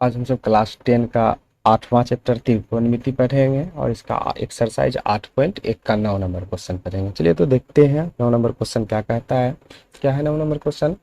आज हम सब क्लास 10 का 8वां चैप्टर त्रिकोणमिति पढ़ेंगे और इसका एक्सरसाइज 8.1 का 9 नंबर क्वेश्चन पढ़ेंगे। चलिए तो देखते हैं 9 नंबर क्वेश्चन क्या कहता है। क्या है 9 नंबर क्वेश्चन?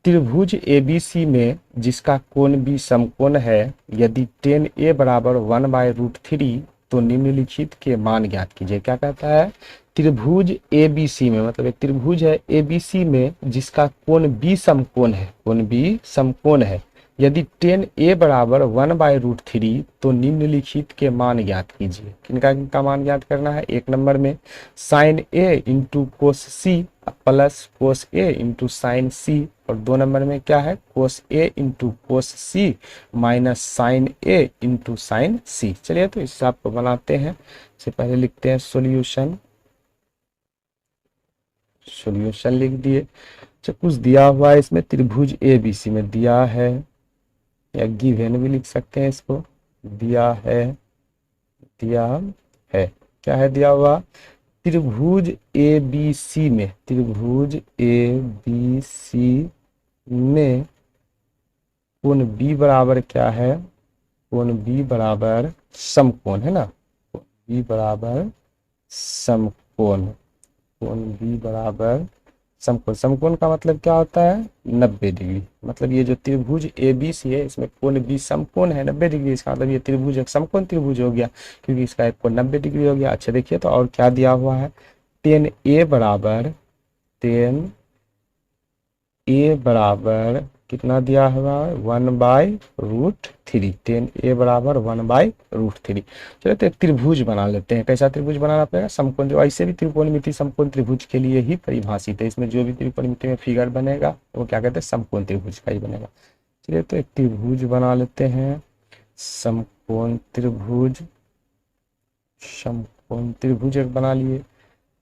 त्रिभुज एबीसी में जिसका कोण बी समकोण है, यदि tan a बराबर 1/√3 तो निम्नलिखित के मान ज्ञात कीजिए। क्या कहता है? त्रिभुज एबीसी में, मतलब एक त्रिभुज है एबीसी में जिसका कोण बी समकोण है, कोण बी समकोण है, यदि tan a बराबर 1/√3 तो निम्नलिखित के मान ज्ञात कीजिए। किनका किनका मान ज्ञात करना है? एक नंबर में sine a into cos C plus cos a into sine C, और दो नंबर में क्या है? Cos a into cos C minus sine a into sine C. चलिए तो इस हिसाब को बनाते हैं। इससे पहले लिखते हैं सॉल्यूशन। सॉल्यूशन लिख दिए। अच्छा, कुछ दिया हुआ है इसमें, त्रिभुज ए बी सी में दिया है, या गिवन भी लिख सकते हैं इसको। दिया है, दिया है, क्या है दिया हुआ? त्रिभुज ए बी सी में, त्रिभुज ए बी सी में कोण बी बराबर क्या है? कोण बी बराबर समकोण है ना, कोण बी बराबर समकोण, कोण बी बराबर समकोण। समकोण का मतलब क्या होता है? 90 डिग्री। मतलब ये जो त्रिभुज ए बी सी है इसमें कोण बी समकोण है 90 डिग्री, इसका मतलब ये त्रिभुज एक समकोण त्रिभुज हो गया, क्योंकि इसका एक कोण 90 डिग्री हो गया। अच्छा देखिए तो और क्या दिया हुआ है? tan a बराबर, tan a बराबर कितना दिया हुआ है? 1/√3। tan a बराबर 1/√3। चलो तो एक त्रिभुज बना लेते हैं। कैसा त्रिभुज बनाना पड़ेगा? समकोण। जो ऐसे भी त्रिकोणमिति समकोण त्रिभुज के लिए ही परिभाषित है। इसमें जो भी त्रिकोणमिति में फिगर बनेगा वो क्या कहते हैं? समकोण त्रिभुज का ही बनेगा। चलिए तो एक त्रिभुज बना लेते हैं, समकोण त्रिभुज। समकोण त्रिभुज एक बना लिए।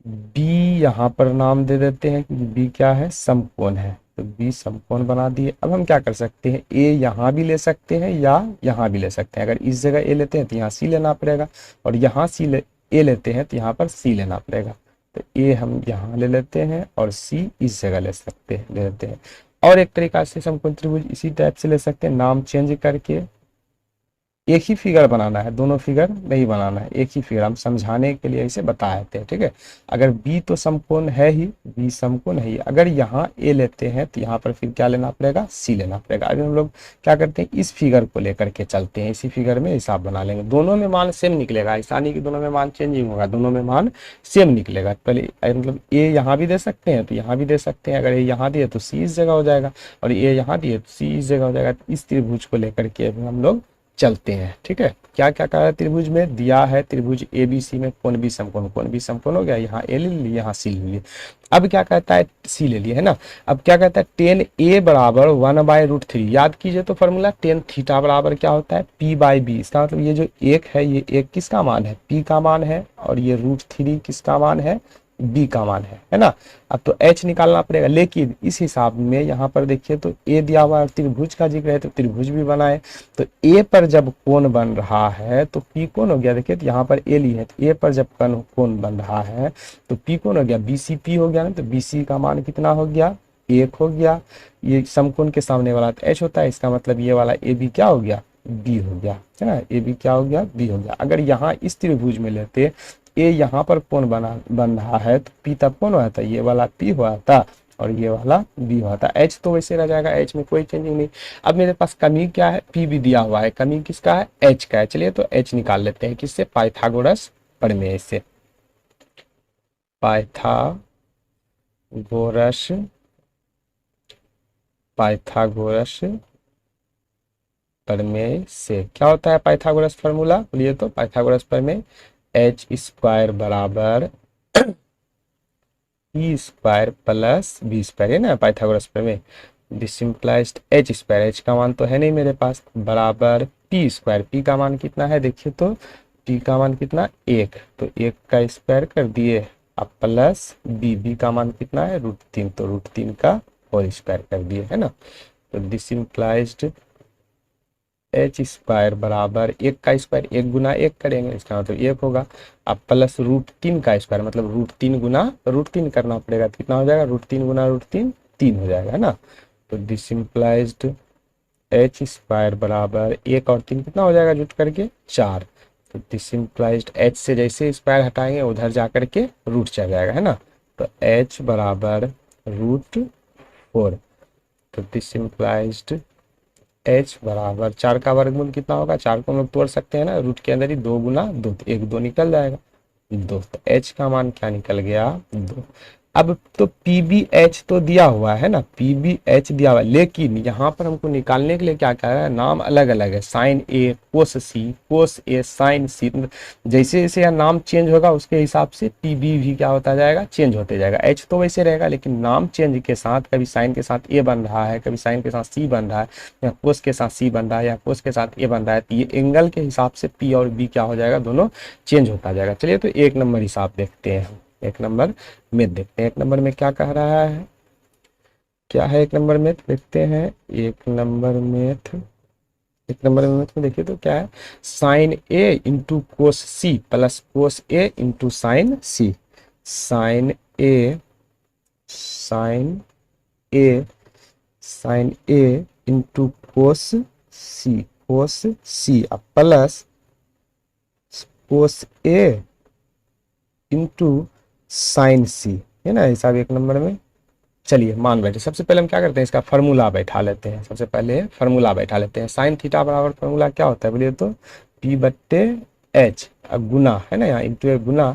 बी यहाँ पर नाम दे देते हैं क्योंकि बी क्या है? समकोण है, तो बी समकोण बना दिए। अब हम क्या कर सकते हैं? ए यहाँ भी ले सकते हैं या यहाँ भी ले सकते हैं। अगर इस जगह ए लेते हैं तो यहाँ सी लेना पड़ेगा, और यहाँ ए लेते हैं तो यहाँ पर सी लेना पड़ेगा। तो ए हम यहाँ ले लेते हैं और सी इस जगह ले सकते हैं, ले लेते हैं। और एक तरीका से समकोण त्रिभुज इसी टाइप से ले सकते हैं, नाम चेंज करके। एक ही फिगर बनाना है, दोनों फिगर नहीं बनाना है, एक ही फिगर हम समझाने के लिए इसे बता देते हैं, ठीक है। अगर बी तो समकोण है ही, बी समकोण है ही, अगर यहाँ ए लेते हैं तो यहाँ पर फिर क्या लेना पड़ेगा? सी लेना पड़ेगा। अभी हम लोग क्या करते हैं? इस फिगर को लेकर के चलते हैं, इसी फिगर में हिसाब बना लेंगे। दोनों में मान सेम निकलेगा, ऐसा नहीं कि दोनों में मान चेंजिंग होगा, दोनों में मान सेम निकलेगा। पहले मतलब ए यहाँ भी दे सकते हैं तो यहाँ भी दे सकते हैं, अगर ए यहाँ दिए तो सी इस जगह हो जाएगा, और ए यहाँ दिए तो सी इस जगह हो जाएगा। इस त्रिभुज को लेकर के हम लोग चलते हैं, ठीक है। क्या क्या कहा है? त्रिभुज में दिया है त्रिभुज एबीसी में कोण बी समकोण, कोण बी समकोण हो गया, यहाँ ए ले लिए, यहाँ सी ले लिए। अब क्या कहता है? सी ले लिए है ना। अब क्या कहता है? tan a बराबर 1/√3। याद कीजिए तो फॉर्मूला, tan थीटा बराबर क्या होता है? p/b। इसका मतलब ये जो एक है, ये एक किसका मान है? p का मान है, और ये √3 किसका मान है? b का मान है ना। अब तो h निकालना पड़ेगा, लेकिन इस हिसाब में यहाँ पर देखिए तो a दिया हुआ है, त्रिभुज का जिक्र है तो त्रिभुज भी बनाए। तो a पर जब कोण बन रहा है तो p कोण हो गया। देखिए तो यहाँ पर a ली है, तो a पर जब कोण बन रहा है तो p कोण हो गया, BCP हो गया ना। तो BC का मान कितना हो गया? 1 हो गया। ये समकोण के सामने वाला तो h होता है, इसका मतलब ये वाला AB क्या हो गया? B हो गया, है ना। AB क्या हो गया? B हो गया। अगर यहाँ इस त्रिभुज में लेते, ए यहाँ पर कोण बन रहा है तो पी तब कौन हुआ था? ये वाला पी हुआ था, और ये वाला बी हुआ था। एच तो वैसे रह जाएगा, एच में कोई चेंजिंग नहीं। अब मेरे पास कमी क्या है? पी भी दिया हुआ है, कमी किसका है? एच का है। चलिए तो एच निकाल लेते हैं, किससे? पाइथागोरस प्रमेय से। पाइथागोरस, पाइथागोरस प्रमेय से क्या होता है? पाइथागोरस फार्मूला बोलिए तो। पाइथागोरस प्रमेय, एच स्क्वायर बराबर P square plus B square, है ना पाइथागोरस प्रमेय। This implies H square, H का मान तो है नहीं मेरे पास, बराबर पी स्क्वायर। पी का मान कितना है? देखिए तो पी का मान कितना? 1, तो 1 का स्क्वायर कर दिए, अब प्लस बी का मान कितना है? √3, तो √3 का होल स्क्वायर कर दिए, है ना। तो दिस इम्प्लाइज एच स्क्वायर बराबर 1 का स्क्वायर, 1 गुना 1 करेंगे, इसका मतलब 1 होगा। अब प्लस √3 का स्क्वायर, मतलब √3 गुना √3 करना पड़ेगा, तो कितना हो जाएगा? √3 गुना √3 3 हो जाएगा, है ना। तो दिस इम्प्लाइज एच स्क्वायर बराबर 1 और 3 कितना हो जाएगा जुट करके 4। तो दिस इम्प्लाइज एच से जैसे स्क्वायर हटाएंगे उधर जा करके रूट चल जाएगा, है ना। तो एच बराबर √4। तो दिस इम्प्लाइज एच बराबर 4 का वर्गमूल कितना होगा, 4 को हम लोग तोड़ सकते हैं ना, रूट के अंदर ही 2 गुना 2, तो 1 2 निकल जाएगा 2। तो एच का मान क्या निकल गया 2। अब तो पी बी एच तो दिया हुआ है ना, पी बी एच दिया हुआ है, लेकिन यहाँ पर हमको निकालने के लिए क्या कह रहा है, नाम अलग अलग है, साइन ए कोस सी, कोस ए साइन सी। जैसे जैसे यह नाम चेंज होगा उसके हिसाब से पी बी भी क्या होता जाएगा, चेंज होते जाएगा। एच तो वैसे रहेगा लेकिन नाम चेंज के साथ कभी साइन के साथ ए बन रहा है, कभी साइन के साथ सी बन रहा है, या कोस के साथ सी बन रहा है, या कोस के साथ ए बन रहा है, तो ये एंगल के हिसाब से पी और बी क्या हो जाएगा, दोनों चेंज होता जाएगा। चलिए तो 1 नंबर हिसाब देखते हैं, 1 नंबर मैथ देखते हैं। 1 नंबर में क्या कह रहा है, क्या है 1 नंबर मैथ देखते हैं। 1 नंबर मैथ, 1 नंबर मैथ में देखिए तो क्या है, sine A into cos C plus cos A into sine C. Sine A, sine A, sine A into cos C, cos C plus cos A into sine C, है ना हिसाब 1 number में। चलिए मान बैठे, सबसे पहले हम क्या करते हैं, इसका फार्मूला बैठा लेते हैं। सबसे पहले फार्मूला बैठा लेते हैं। साइन थीटा बराबर फार्मूला क्या होता है बोलिए तो पी बट्टे एच गुना, है ना, यहाँ इंटू गुना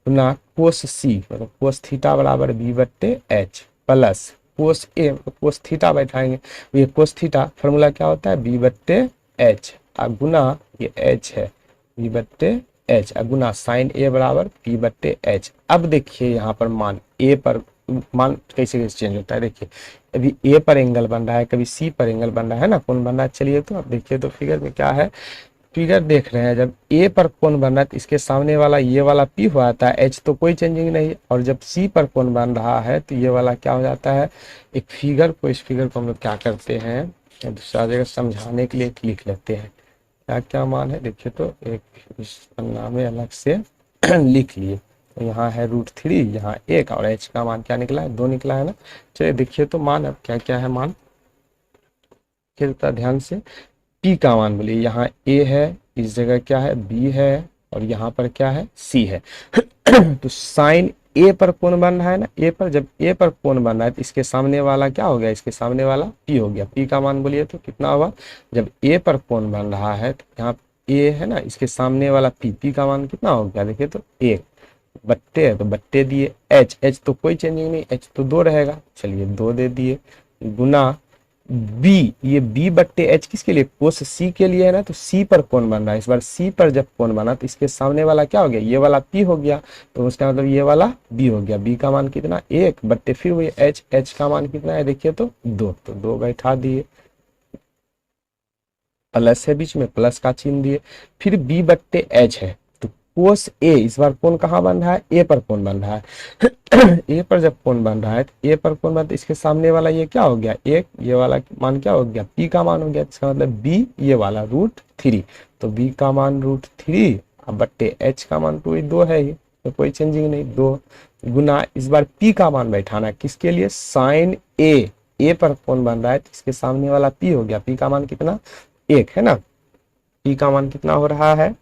गुना कोस सी मतलब कोस थीटा बराबर बी बट्टे एच प्लस कोस ए, कोस थीटा बैठाएंगे, ये कोस थीटा फार्मूला क्या होता है बी बट्टे एच गुना ये एच है बी बट्टे एच गुना साइन ए बराबर पी बट्टे एच। अब देखिए यहाँ पर मान ए पर मान कैसे कैसे चेंज होता है, देखिए अभी ए पर एंगल बन रहा है, कभी सी पर एंगल बन रहा है ना, कौन बन रहा है। चलिए तो अब देखिए तो फिगर में क्या है, फिगर देख रहे हैं, जब ए पर कौन बन रहा है तो इसके सामने वाला ये वाला पी हो जाता है, एच तो कोई चेंजिंग नहीं, और जब सी पर कौन बन रहा है तो ये वाला क्या हो जाता है। एक फिगर को, इस फिगर को हम लोग क्या करते हैं दूसरा जगह समझाने के लिए लिख लेते हैं, क्या क्या मान है देखिए तो एक इस पन्ना में अलग से लिख लिए। तो यहाँ है √3, यहाँ 1 और एच का मान क्या निकला है 2 निकला है ना। चलिए देखिए तो मान अब क्या क्या है मान, फिर ध्यान से पी का मान बोलिए, यहाँ ए है, इस जगह क्या है बी है, और यहाँ पर क्या है सी है। तो साइन ए पर कौन बन रहा है ना, ए पर, जब ए पर कौन बन रहा है तो इसके सामने वाला क्या हो गया, इसके सामने वाला पी हो गया। पी का मान बोलिए तो कितना हुआ, जब ए पर कौन बन रहा है तो यहाँ ए है ना, इसके सामने वाला पी, पी का मान कितना हो गया देखिए तो 1 बट्टे है तो बट्टे दिए एच, एच तो कोई चेंजिंग नहीं, एच तो 2 रहेगा, चलिए 2 दे दिए गुना बी, ये बी बट्टे एच किसके लिए, कोस सी के लिए है ना, तो सी पर कौन बन रहा है, इस बार सी पर जब कौन बना तो इसके सामने वाला क्या हो गया, ये वाला पी हो गया, तो उसका मतलब ये वाला बी हो गया। बी का मान कितना 1 बट्टे फिर वही एच, एच का मान कितना है देखिए तो 2, तो 2 बैठा दिए, प्लस है बीच में प्लस का चिन्ह दिए, फिर बी बट्टे एच है तो कोस ए, इस बार कौन कहाँ बन रहा है, ए पर कौन बन रहा है। ए पर जब कौन बन रहा है तो ए पर कौन बन, तो इसके सामने वाला ये क्या हो गया 1, ये वाला मान क्या हो गया पी का मान हो गया, इसका मतलब बी ये वाला √3, तो बी का मान √3 अब बट्टे एच का मान तो 2 है ही, तो कोई चेंजिंग नहीं, 2 गुना इस बार पी का मान बैठाना किसके लिए, साइन ए, ए पर कौन बन रहा है तो इसके सामने वाला पी हो गया, पी का मान कितना 1 है ना, पी का मान कितना हो रहा है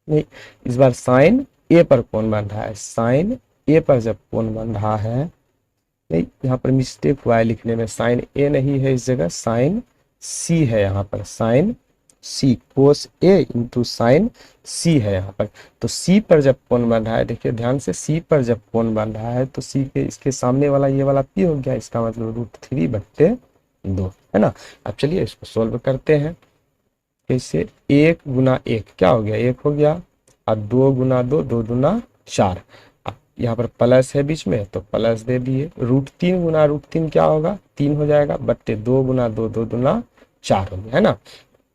नहीं, इस बार साइन ए पर कौन बन रहा है, साइन ए पर जब कौन बन रहा है, नहीं यहाँ पर मिस्टेक हुआ है लिखने में, साइन ए नहीं है इस जगह साइन सी है, यहाँ पर sign C, cos A into sine C है यहाँ पर। तो सी पर जब कौन बन रहा है देखिए ध्यान से, सी पर जब कौन बन रहा है तो सी के इसके सामने वाला ये वाला पी हो गया, इसका मतलब √3 बट्टे 2 है ना। अब चलिए इसको सोल्व करते हैं, कैसे 1 गुना 1 क्या हो गया 1 हो गया, और 2 गुना 2 2 दूना 4, यहाँ पर प्लस है बीच में तो प्लस दे दिए, √3 गुना √3 क्या होगा 3 हो जाएगा, बट्टे 2 गुना 2 2 दूना 4 हो गया है ना।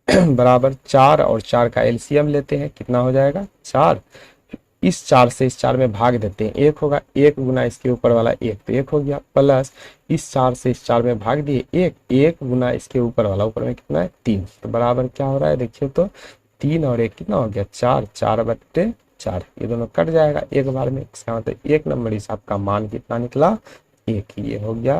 बराबर 4 और 4 का एलसीएम लेते हैं, कितना हो जाएगा 4, इस 4 से इस 4 में भाग देते हैं 1 होगा, 1 गुना इसके ऊपर वाला 1 तो 1 हो गया, प्लस इस 4 से इस 4 में भाग दिए 1, 1 गुना इसके ऊपर वाला, ऊपर में कितना है 3, तो बराबर क्या हो रहा है देखिए तो 3 और 1 कितना हो गया 4, 4 बट्टे 4, ये दोनों कट जाएगा एक बार में, इसका मतलब 1 नंबर हिसाब का मान कितना निकला 1, ये हो गया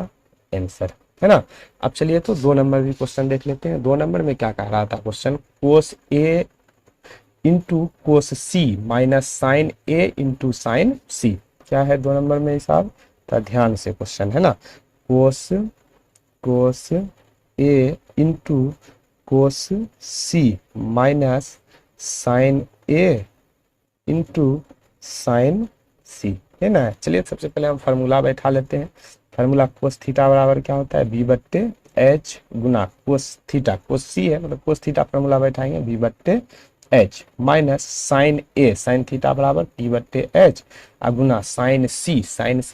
आंसर। है ना। अब चलिए तो 2 नंबर भी क्वेश्चन देख लेते हैं। 2 नंबर में क्या कह रहा था question, cos A into cos C minus sign A into sine सी। क्या है 2 नंबर में हिसाब, तो ध्यान से क्वेश्चन है ना, कोस कोस A into cos C minus sign A into sine C, है ना। चलिए सबसे पहले हम फार्मूला बैठा लेते हैं। फार्मूला कोस थीटा बराबर क्या होता है, बी बट्टे एच गुना कोस थीटा, कोस सी है मतलब कोस थीटा, फार्मूला बैठाएंगे बी बट्टे H minus sign A, sine theta बराबर पी बट्टे एच गुना साइन सी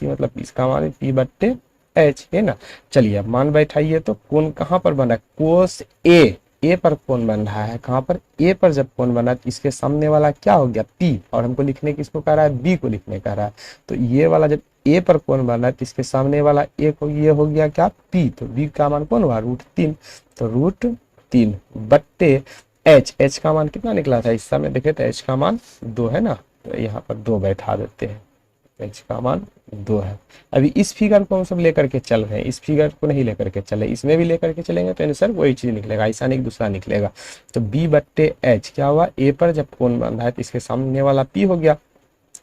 मतलब इसका मान पी बट्टे एच, है ना। चलिए अब मान बैठाइए तो कोण कहाँ पर बना है, कोस ए पर कोण बन रहा है, कहाँ पर, ए पर जब कोण बना तो इसके सामने वाला क्या हो गया पी, और हमको लिखने किसको कह रहा है, बी को लिखने कह रहा है। तो ये वाला जब ए पर कोण बन रहा है तो इसके सामने वाला ए को, ये हो गया क्या पी, तो बी का मान कौन हुआ √3, तो √3 बट्टे एच का मान कितना निकला था इस समय देखे तो एच का मान 2 है ना, तो यहाँ पर 2 बैठा देते हैं, एच का मान 2 है। अभी इस फिगर को हम सब लेकर के चल रहे हैं, इस फिगर को नहीं लेकर के चले, इसमें भी लेकर के चलेंगे तो आंसर वही चीज निकलेगा, ऐसा नहीं दूसरा निकलेगा। तो बी बट्टे एच क्या हुआ, ए पर जब कोण बन रहा है तो इसके सामने वाला पी हो गया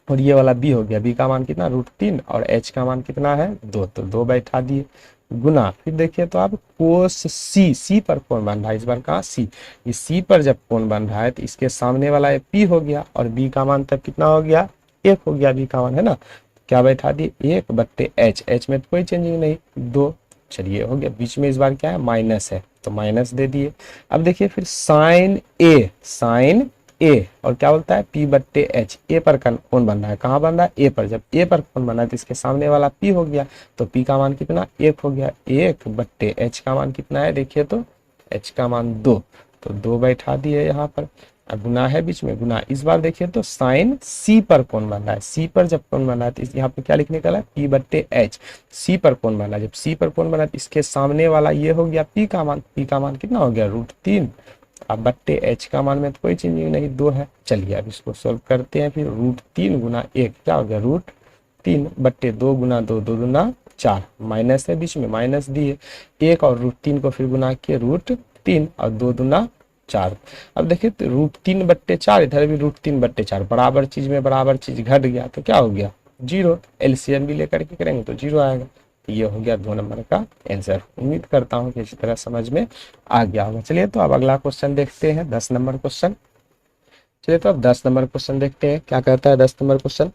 और ये वाला बी हो गया, बी का मान कितना √3 और एच का मान कितना है 2, तो 2 बैठा दिए गुना, फिर देखिए तो आप कोस सी पर कोण बन रहा है, इस बार कहाँ सी, इस सी पर जब कोण बन रहा है तो इसके सामने वाला पी हो गया और बी का मान तब कितना हो गया 1 हो गया, बी का मान है ना, क्या बैठा दिए 1 बट्टे एच में तो कोई चेंजिंग नहीं 2, चलिए हो गया। बीच में इस बार क्या है माइनस है तो माइनस दे दिए। अब देखिए फिर साइन ए और क्या बोलता है पी बट्टे एच, ए पर कौन बन रहा है, कहाँ बन रहा है ए पर, जब ए पर कौन बन रहा है तो इसके सामने वाला पी हो गया, तो पी का मान कितना 1 हो गया, 1 बट्टे एच का मान कितना है देखिए तो एच का मान 2, तो 2 बैठा दिए यहाँ पर। अब गुना है बीच में गुना, इस बार देखिए तो साइन सी पर कौन बन रहा है, सी पर जब कौन बन रहा है तो यहाँ पे क्या लिखने का है पी बट्टे एच, सी पर कौन बन रहा है, जब सी पर कौन बना है तो इसके सामने वाला ये हो गया पी का मान कितना हो गया √3, अब बट्टे एच का मान में तो कोई चेंजिंग नहीं 2 है। चलिए अब इसको सोल्व करते हैं, फिर √3 गुना 1 क्या हो गया √3 बट्टे 2 गुना 2, 2 दूना 4, माइनस है बीच में माइनस दिए, 1 और √3 को फिर गुना किए √3 और 2 दूना 4। अब देखिए तो √3 बट्टे 4, इधर भी √3 बट्टे 4, बराबर चीज में बराबर चीज घट गया तो क्या हो गया 0, एलसीएम भी लेकर के करेंगे तो 0 आएगा। ये हो गया 2 नंबर का आंसर। उम्मीद करता हूँ कि इसी तरह समझ में आ गया होगा। चलिए तो अब अगला क्वेश्चन देखते हैं 10 नंबर क्वेश्चन। चलिए तो अब 10 नंबर क्वेश्चन देखते हैं क्या कहता है 10 नंबर क्वेश्चन,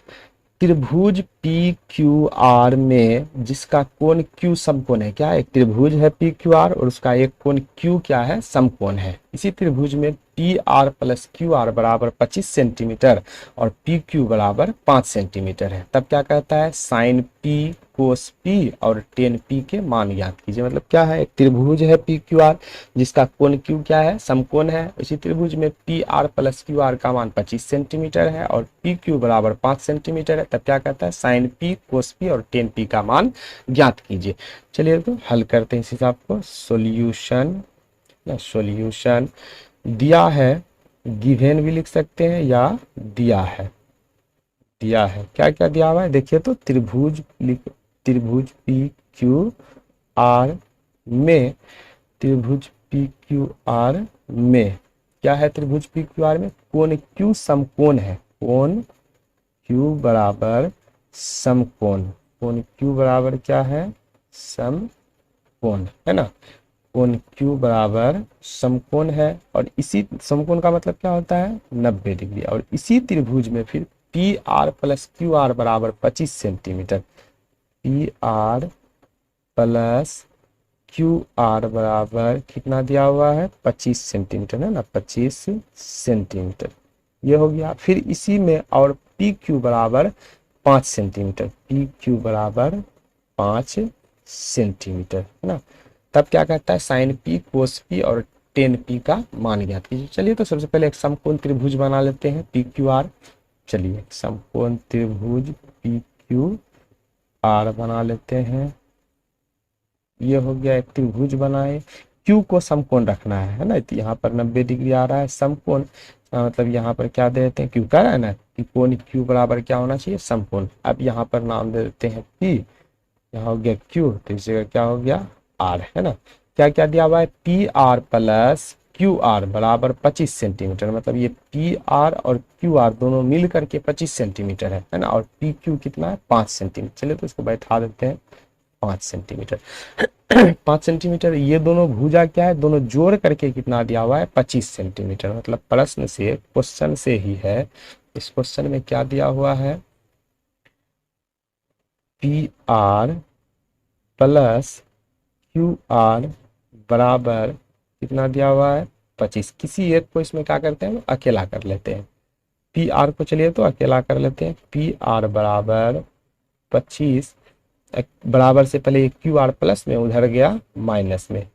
त्रिभुज पी क्यू आर में जिसका कोण क्यू समकोण है, क्या एक त्रिभुज है पी क्यू आर और उसका एक कोण क्यू क्या है समकोण है। इसी त्रिभुज में P R plus Q R बराबर 25 सेंटीमीटर और पी क्यू बराबर 5 सेंटीमीटर है, तब क्या कहता है साइन पी कोस पी और टेन पी के मान ज्ञात कीजिए। मतलब क्या है, एक त्रिभुज है पी क्यू आर जिसका कोण क्यू क्या है समकोण है, इसी त्रिभुज में P R plus Q R का मान 25 सेंटीमीटर है और पी क्यू बराबर 5 सेंटीमीटर है, तब क्या कहता है साइन पी कोस पी और टेन पी का मान ज्ञात कीजिए। चलिए तो हल करते हैं इस हिसाब को। सॉल्यूशन दिया है, गिवन भी लिख सकते हैं या दिया है क्या क्या दिया हुआ है देखिए तो त्रिभुज पी क्यू आर में, त्रिभुज पी क्यू आर में क्या है, त्रिभुज पी क्यू आर में कोण क्यू समकोण है, कोण क्यू बराबर समकोण, कोण क्यू बराबर क्या है समकोण, है ना, कोण क्यू बराबर समकोण है और इसी समकोण का मतलब क्या होता है 90 डिग्री, और इसी त्रिभुज में फिर P R plus Q R बराबर 25 centimetre, P R plus Q R बराबर कितना दिया हुआ है 25 सेंटीमीटर है ना, 25 सेंटीमीटर ये हो गया। फिर इसी में और पी क्यू बराबर 5 सेंटीमीटर, पी क्यू बराबर 5 सेंटीमीटर है ना, तब क्या कहता है साइन पी कोस पी और टेन पी का मान ज्ञात कीजिए। चलिए तो सबसे पहले एक समकोण त्रिभुज बना लेते हैं पी क्यू आर। चलिए समकोण त्रिभुज पी क्यू आर बना लेते हैं, ये हो गया एक त्रिभुज बनाए, क्यू को समकोण रखना है ना, तो यहाँ पर 90 डिग्री आ रहा है समकोण, मतलब यहाँ पर क्या दे देते हैं क्यू का है ना कि कोण क्यू बराबर क्या होना चाहिए समकोण। अब यहाँ पर नाम दे देते हैं पी, यहाँ हो गया क्यू तो इस जगह क्या हो गया आर, है ना। क्या क्या दिया हुआ है, P R plus Q R बराबर 25 सेंटीमीटर, मतलब ये पी आर और क्यू आर दोनों मिल करके 25 सेंटीमीटर है ना। और पी क्यू कितना है, 5 सेंटीमीटर। चलिए तो इसको बैठा देते हैं 5 सेंटीमीटर। 5 सेंटीमीटर, ये दोनों भुजा क्या है, दोनों जोड़ करके कितना दिया हुआ है, 25 सेंटीमीटर। मतलब प्रश्न से, क्वेश्चन से ही है, इस क्वेश्चन में क्या दिया हुआ है, P R plus Q R बराबर कितना दिया हुआ है, 25। किसी एक को इसमें क्या करते हैं, अकेला कर लेते हैं। पी आर को चलिए तो अकेला कर लेते हैं, पी आर बराबर 25, बराबर से पहले क्यू आर प्लस में, उधर गया माइनस में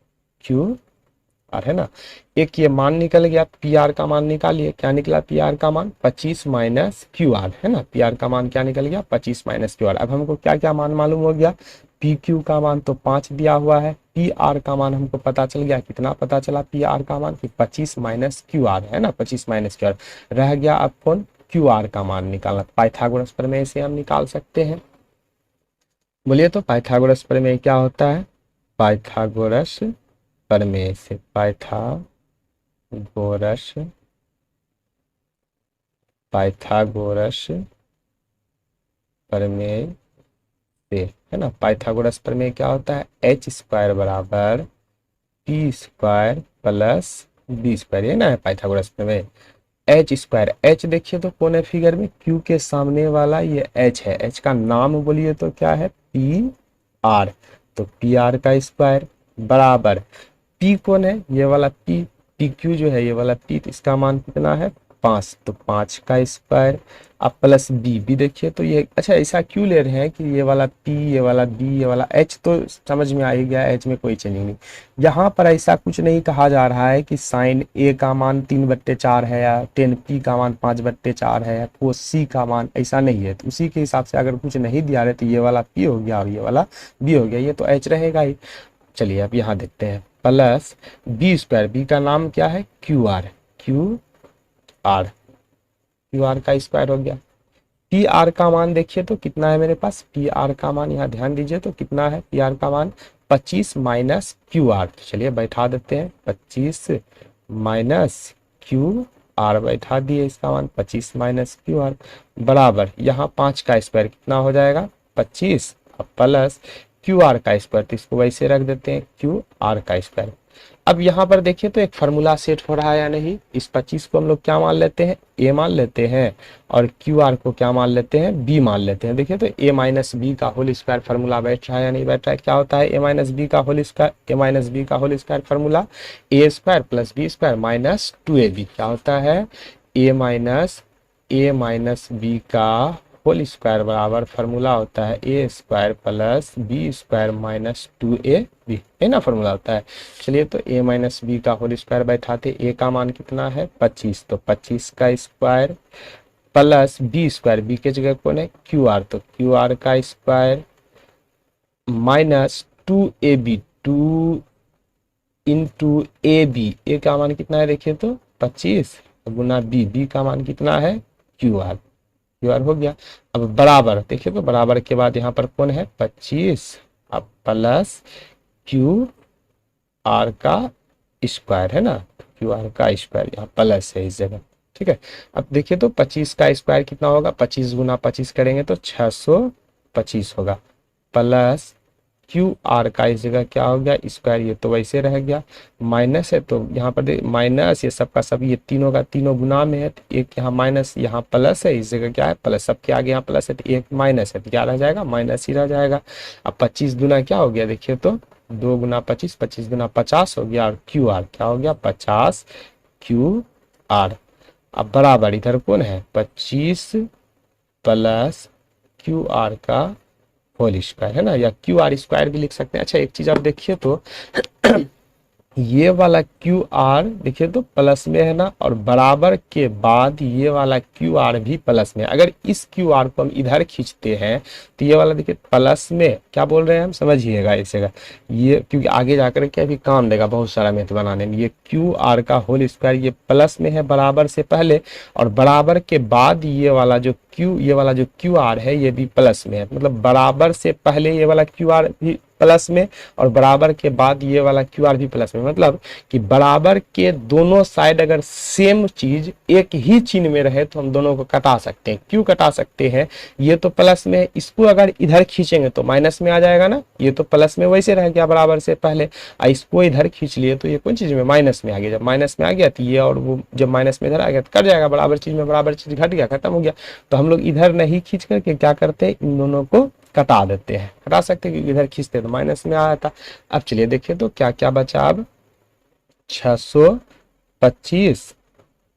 क्यू आर, है ना। एक ये मान निकल गया, पी आर का मान निकालिए, क्या निकला पी आर का मान, 25 माइनस क्यू आर, है ना। पी आर का मान क्या निकल गया, 25 माइनस क्यू आर। अब हमको क्या क्या मान मालूम हो गया, पी क्यू का मान तो 5 दिया हुआ है, पी आर का मान हमको पता चल गया, कितना पता चला पी आर का मान, कि 25 माइनस क्यू आर, है ना, 25 माइनस क्यू आर। रह गया अब कौन, क्यू आर का मान निकालना। पाइथागोरस प्रमेय से हम निकाल सकते हैं। बोलिए तो पाइथागोरस प्रमेय क्या होता है, पाइथागोरस प्रमेय से, पाइथागोरस पाइथागोरस प्रमेय से, है ना। पाइथागोरस प्रमेय क्या होता है, एच स्क्वायर बराबर P square plus B square, ये ना है पाइथागोरस प्रमेय। एच स्क्वायर, एच देखिए तो कौन है फिगर में, क्यू के सामने वाला ये एच है, एच का नाम बोलिए तो क्या है, पी आर, तो पी आर का स्क्वायर बराबर पी कौन है, ये वाला पी, पी क्यू जो है ये वाला पी, तो इसका मान कितना है 5, तो 5 का स्क्वायर। अब प्लस बी, बी देखिए तो ये, अच्छा ऐसा क्यों ले रहे हैं कि ये वाला पी, ये वाला बी, ये वाला एच, तो समझ में आ ही गया, एच में कोई चेंजिंग नहीं। यहाँ पर ऐसा कुछ नहीं कहा जा रहा है कि साइन ए का मान 3/4 है, या टेन पी का मान 5/4 है, या कोस सी का मान, ऐसा नहीं है। तो उसी के हिसाब से अगर कुछ नहीं दिया रहे तो ये वाला पी हो गया और ये वाला बी हो गया, ये तो एच रहेगा ही। चलिए अब यहाँ देखते हैं, प्लस बी स्क्वायर, बी का नाम क्या है, Q are, Q R, Q R का स्क्वायर हो गया। पी आर का मान देखिए तो कितना है मेरे पास, पी आर का मान यहाँ ध्यान दीजिए तो कितना है, पी आर का मान 25 माइनस क्यू आर। तो चलिए बैठा देते हैं, 25 माइनस क्यू आर बैठा दिए, इसका मान 25 माइनस क्यू आर बराबर, यहाँ 5 का स्क्वायर कितना हो जाएगा 25, अब प्लस क्यू आर का स्क्वायर, तो इसको वैसे रख देते हैं क्यू आर का स्क्वायर। अब यहाँ पर देखिए तो एक फार्मूला सेट हो रहा है या नहीं, इस 25 को हम लोग क्या मान लेते हैं, ए मान लेते हैं, और क्यू आर को क्या मान लेते हैं, बी मान लेते हैं। देखिए तो ए माइनस बी का होल स्क्वायर फार्मूला बैठ रहा है या नहीं बैठ रहा है, क्या होता है ए माइनस बी का whole square, A minus B का whole square formula A square plus B square minus 2ab, क्या होता है ए माइनस बी का होल स्क्वायर बराबर फार्मूला होता है A square plus B square minus 2ab, है ना फार्मूला होता है। चलिए तो ए माइनस बी का होल स्क्वायर बैठाते, ए का मान कितना है 25, तो 25 का square plus B square, B के जगह कौन है क्यू आर, तो क्यू आर का square minus 2ab, 2 into A B, A का मान कितना है देखिए तो 25 गुना बी, बी का मान कितना है क्यू आर, क्यू आर हो गया। अब बराबर देखिए तो बराबर के बाद यहाँ पर कौन है 25, अब प्लस क्यू आर का स्क्वायर, है ना, क्यू आर का स्क्वायर यहाँ प्लस है इस जगह, ठीक है। अब देखिए तो 25 का स्क्वायर कितना होगा, 25 गुना 25 करेंगे तो 625 होगा, प्लस क्यू आर का इस जगह क्या हो गया स्क्वायर, ये तो वैसे रह गया, माइनस है तो यहाँ पर माइनस, ये सबका सब, ये तीनों का तीनों गुना में है, तो एक यहाँ माइनस यहाँ प्लस है, इस जगह क्या है प्लस, सबके आगे यहाँ प्लस है तो एक माइनस है, तो क्या रह जाएगा माइनस ही रह जाएगा। अब 25 गुना क्या हो गया देखिए तो 2 गुना 25, 25 गुना 50 हो गया, और क्यू आर क्या हो गया 50 क्यू आर। अब बराबर इधर कौन है 25 प्लस क्यू आर का होल स्क्वायर, है ना, या क्यू आर स्क्वायर भी लिख सकते हैं। अच्छा एक चीज आप देखिए तो ये वाला क्यू आर देखिए तो प्लस में है ना, और बराबर के बाद ये वाला क्यू आर भी प्लस में। अगर इस क्यू आर को हम इधर खींचते हैं तो ये वाला देखिए प्लस में, क्या बोल रहे हैं हम समझिएगा इस जगह, ये क्योंकि आगे जाकर के अभी काम देगा बहुत सारा मैथ बनाने में। ये क्यू आर का होल स्क्वायर ये प्लस में है बराबर से पहले, और बराबर के बाद ये वाला जो क्यू आर है ये भी प्लस में है, मतलब बराबर से पहले ये वाला क्यू आर भी प्लस में और बराबर के बाद ये वाला क्यू आर भी प्लस में, मतलब कि बराबर के दोनों साइड अगर सेम चीज एक ही चिन्ह में रहे तो हम दोनों को कटा सकते हैं। क्यों कटा सकते हैं, ये तो प्लस में, इसको अगर इधर खींचेंगे तो माइनस में आ जाएगा ना, ये तो प्लस में वैसे रह गया बराबर से पहले, इसको इधर खींच लिए तो ये कौन चीज में माइनस में आ गया। जब माइनस में आ गया तो ये और वो जब माइनस में इधर आ गया तो कट जाएगा, बराबर चीज में बराबर चीज घट गया, खत्म हो गया। तो हम लोग इधर नहीं खींच करके क्या करते हैं, इन दोनों को कटा देते हैं, कटा सकते हैं क्योंकि इधर खींचते तो माइनस में आया था। अब चलिए देखिए तो क्या क्या बचा, अब 625,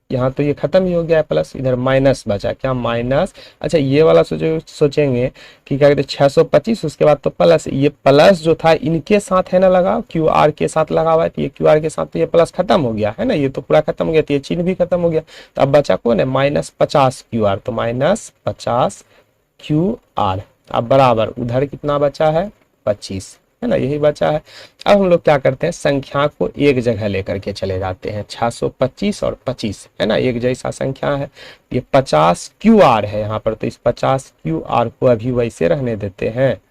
यहाँ तो ये खत्म ही हो गया है प्लस, इधर माइनस बचा, क्या माइनस, अच्छा ये वाला सोचेंगे कि क्या कहते हैं 625, उसके बाद तो प्लस, ये प्लस जो था इनके साथ है ना लगा, क्यू आर के साथ लगा हुआ है, तो ये क्यू आर के साथ तो ये प्लस खत्म हो गया है ना, ये तो पूरा खत्म हो गया, तो ये चिन्ह भी खत्म हो गया। तो अब बचा कौन है, -50 क्यू आर, तो -50 क्यू आर। अब बराबर उधर कितना बचा है, 25 है ना, यही बचा है। अब हम लोग क्या करते हैं, संख्या को एक जगह लेकर के चले जाते हैं, 625 और 25 है ना, एक जैसा संख्या है। ये 50 क्यू आर है यहाँ पर, तो इस 50 क्यू आर को अभी वैसे रहने देते हैं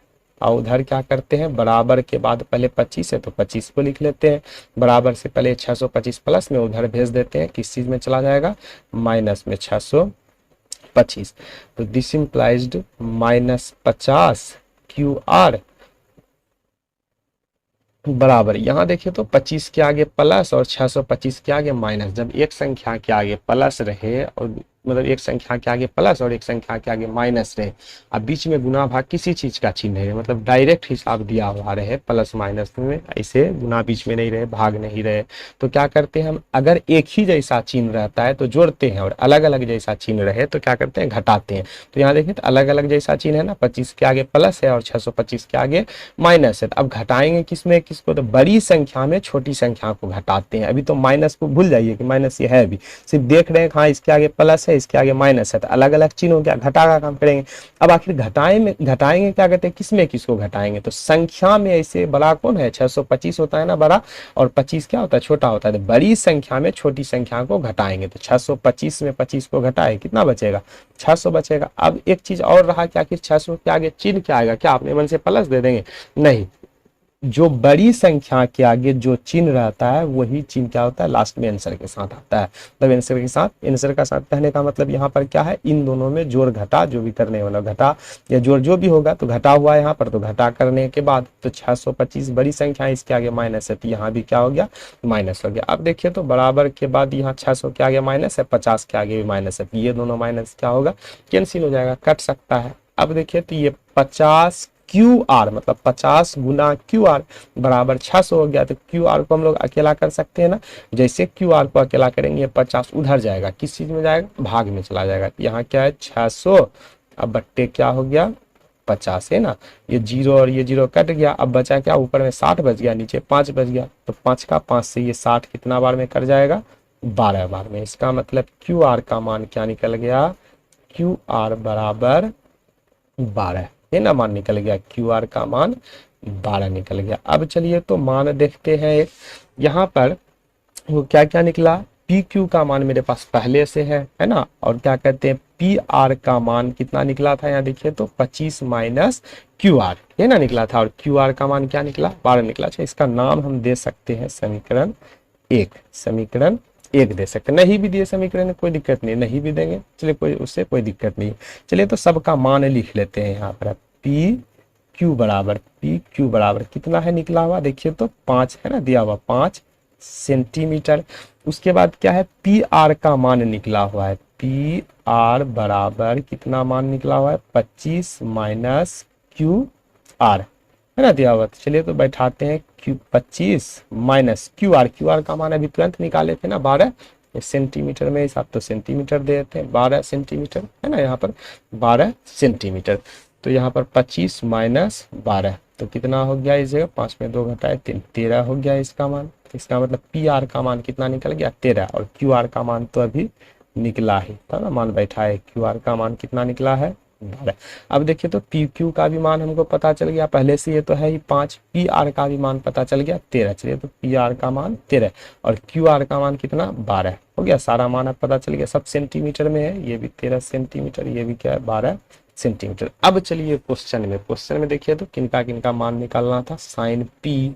और उधर क्या करते हैं, बराबर के बाद पहले 25 है तो 25 को लिख लेते हैं, बराबर से पहले 625 प्लस में उधर भेज देते हैं, किस चीज में चला जाएगा, माइनस में 625। तो दिस इम्प्लाइज्ड -50 क्यू आर बराबर, यहाँ देखिए तो 25 के आगे प्लस और 625 के आगे माइनस। जब एक संख्या के आगे प्लस रहे और मतलब एक संख्या के आगे प्लस और एक संख्या के आगे माइनस रहे, अब बीच में गुना भाग किसी चीज का चिन्ह है, मतलब डायरेक्ट हिसाब दिया हुआ रहे प्लस माइनस में, ऐसे गुना बीच में नहीं रहे, भाग नहीं रहे, तो क्या करते हैं हम, अगर एक ही जैसा चिन्ह रहता है तो जोड़ते हैं और अलग अलग जैसा चिन्ह रहे तो क्या करते हैं, घटाते हैं। तो यहाँ देखिए तो अलग अलग जैसा चिन्ह है ना, 25 के आगे प्लस है और 625 के आगे माइनस है, तो अब घटाएंगे किसमें किसको, तो बड़ी संख्या में छोटी संख्या को घटाते हैं। अभी तो माइनस को भूल जाइए कि माइनस ये है, अभी सिर्फ देख रहे हैं हाँ इसके आगे प्लस है इसके आगे माइनस है, तो अलग अलग चिन्ह हो गया, घटा का काम करेंगे। अब आखिर घटाएंगे क्या कहते हैं, किसमें किसको घटाएंगे, तो संख्या में ऐसे बड़ा कौन है, 625 होता है ना बड़ा, और 25 क्या होता है, छोटा होता है, तो बड़ी संख्या में छोटी संख्या को घटाएंगे। तो 625 में 25 को घटाए कितना बचेगा, 600 बचेगा। अब एक चीज और रहा कि आखिर 600 के आगे चिन्ह क्या आएगा, क्या अपने मन से प्लस दे देंगे, नहीं, जो बड़ी संख्या के आगे जो चिन्ह रहता है वही चिन्ह क्या होता है, लास्ट में आंसर के साथ आता है। मतलब आंसर के साथ, आंसर का साथ कहने का मतलब यहाँ पर क्या है, इन दोनों में जोड़ घटा जो भी करने वाला, घटा या जोड़ जो भी होगा तो घटा हुआ है यहाँ पर, तो घटा करने के बाद तो 625 बड़ी संख्या है, इसके आगे माइनस है तो यहाँ भी क्या हो गया, माइनस हो गया। अब देखिए तो बराबर के बाद यहाँ 600 के आगे माइनस है, 50 के आगे भी माइनस है, तो ये दोनों माइनस क्या होगा, कैंसिल हो जाएगा, कट सकता है। अब देखिए तो ये 50 क्यू आर मतलब 50 गुना क्यू आर बराबर 600 हो गया, तो क्यू आर को हम लोग अकेला कर सकते हैं ना, जैसे क्यू आर को अकेला करेंगे 50 उधर जाएगा, किस चीज में जाएगा, भाग में चला जाएगा। यहाँ क्या है 600, अब बट्टे क्या हो गया 50 है ना, ये जीरो और ये जीरो कट गया, अब बचा क्या, ऊपर में 60 बच गया, नीचे 5 बच गया, तो 5 का 5 से ये 60 कितना बार में कट जाएगा, 12 बार में। इसका मतलब क्यू आर का मान क्या निकल गया, क्यू आर बराबर 12 है ना, मान निकल गया, क्यू आर का मान 12 निकल गया। अब चलिए तो मान देखते हैं, यहाँ पर वो क्या क्या निकला, पी क्यू का मान मेरे पास पहले से है ना, और क्या कहते हैं पी आर का मान कितना निकला था, यहाँ देखिए तो 25 माइनस क्यू आर ये ना निकला था, और क्यू आर का मान क्या निकला 12 निकला। अच्छा इसका नाम हम दे सकते हैं समीकरण 1, समीकरण 1 दे सकते हैं, नहीं भी दिए समीकरण कोई दिक्कत नहीं, नहीं भी देंगे चलिए कोई उससे कोई दिक्कत नहीं। चलिए तो सबका मान लिख लेते हैं यहाँ पर, पी क्यू बराबर कितना है निकला हुआ, देखिए तो 5 है ना दिया हुआ, 5 सेंटीमीटर। उसके बाद क्या है पी आर का मान निकला हुआ है, पी आर बराबर कितना मान निकला हुआ है 25 माइनस क्यू आर है ना दिया हुआ। चलिए तो बैठाते हैं क्यू 25 माइनस क्यू आर का मान अभी तुरंत निकाले थे ना 12 सेंटीमीटर में, हिसाब तो सेंटीमीटर दे देते हैं, 12 सेंटीमीटर है ना, यहाँ पर 12 सेंटीमीटर। तो यहाँ पर 25 माइनस 12 तो कितना हो गया इस जगह, 5 में 2 घटाए 3, 13 हो गया इसका मान। इसका मतलब पी आर का मान कितना निकल गया 13, और क्यू आर का मान तो अभी निकला ही था ना, मान बैठा है, क्यू आर का मान कितना निकला है 12। अब देखिए तो पी क्यू का भी मान हमको पता चल गया पहले से, ये तो है ही 5, पी आर का भी मान पता चल गया 13। चलिए तो पी आर का मान 13 और क्यू आर का मान कितना 12 हो गया, सारा मान अब पता चल गया, सब सेंटीमीटर में है, ये भी 13 सेंटीमीटर, ये भी क्या है 12 सेंटीमीटर। अब चलिए क्वेश्चन में देखिए तो किनका किनका मान निकालना था, साइन पी,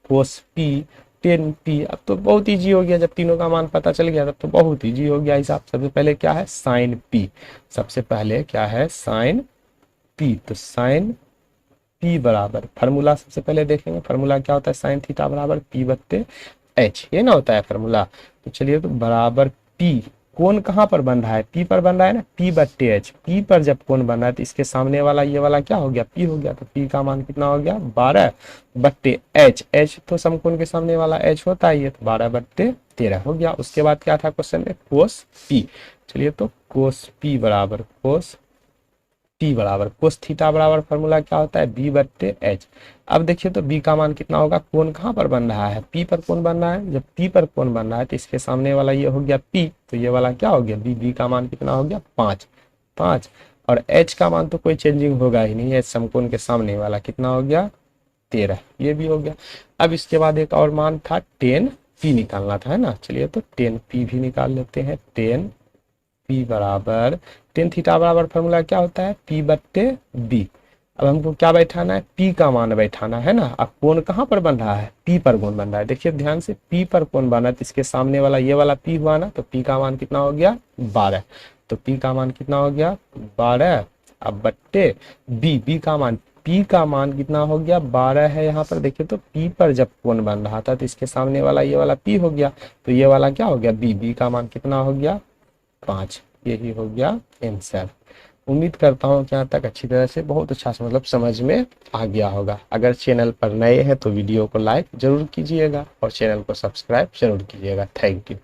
कोस पी, टेन पी। अब तो बहुत ईजी हो गया, जब तीनों का मान पता चल गया तब तो बहुत ईजी हो गया हिसाब। सबसे पहले क्या है, साइन पी, सबसे पहले क्या है, साइन पी। तो साइन पी बराबर, फार्मूला सबसे पहले देखेंगे, फार्मूला क्या होता है, साइन थीटा बराबर पी बत्ते एच, ये ना होता है फार्मूला। तो चलिए तो बराबर पी, कोण कहाँ पर बन रहा है, पी पर बन रहा है ना, पी बट्टे एच। पी पर जब कोण बन रहा है तो इसके सामने वाला ये वाला क्या हो गया, पी हो गया। तो पी का मान कितना हो गया, 12 बट्टे एच। एच तो समकोण के सामने वाला एच होता है, ये तो 12 बट्टे 13 हो गया। उसके बाद क्या था क्वेश्चन में, कोस पी। चलिए तो कोस पी बराबर, कोस पी बराबर कोस थीटा बराबर फार्मूला क्या होता है, बी बट्टे एच। अब देखिए तो बी का मान कितना होगा, कोण कहाँ पर बन रहा है, पी पर कोण बन रहा है। जब पी पर कोण बन रहा है तो इसके सामने वाला ये हो गया पी, तो ये वाला क्या हो गया, बी। बी का मान कितना हो गया, 5 5। और एच का मान तो कोई चेंजिंग होगा ही नहीं, एच समकोण के सामने वाला कितना हो गया, 13, ये भी हो गया। अब इसके बाद एक और मान था, टेन पी निकालना था, है ना। चलिए तो टेन पी भी निकाल लेते हैं। टेन पी बराबर, टेन थीटा बराबर फार्मूला क्या होता है, पी बट्टे बी। अब हमको क्या बैठाना है, पी का मान बैठाना है ना। अब कोण कहाँ पर बन रहा है, पी पर कोण बन रहा है। देखिए ध्यान से, पी पर कोण बना है तो इसके सामने वाला ये वाला पी हुआ ना, तो पी का मान कितना हो गया, 12। तो पी का मान कितना हो गया, 12। अब बट्टे बी, बी का मान, पी का मान कितना हो गया, 12 है यहाँ पर। देखिए तो पी पर जब कोण बन रहा था तो इसके सामने वाला ये वाला पी हो गया, तो ये वाला क्या हो गया, बी। बी का मान कितना हो गया, 5। यही हो गया आंसर। उम्मीद करता हूँ कि यहाँ तक अच्छी तरह से, बहुत अच्छा से मतलब समझ में आ गया होगा। अगर चैनल पर नए हैं तो वीडियो को लाइक जरूर कीजिएगा और चैनल को सब्सक्राइब जरूर कीजिएगा। Thank you.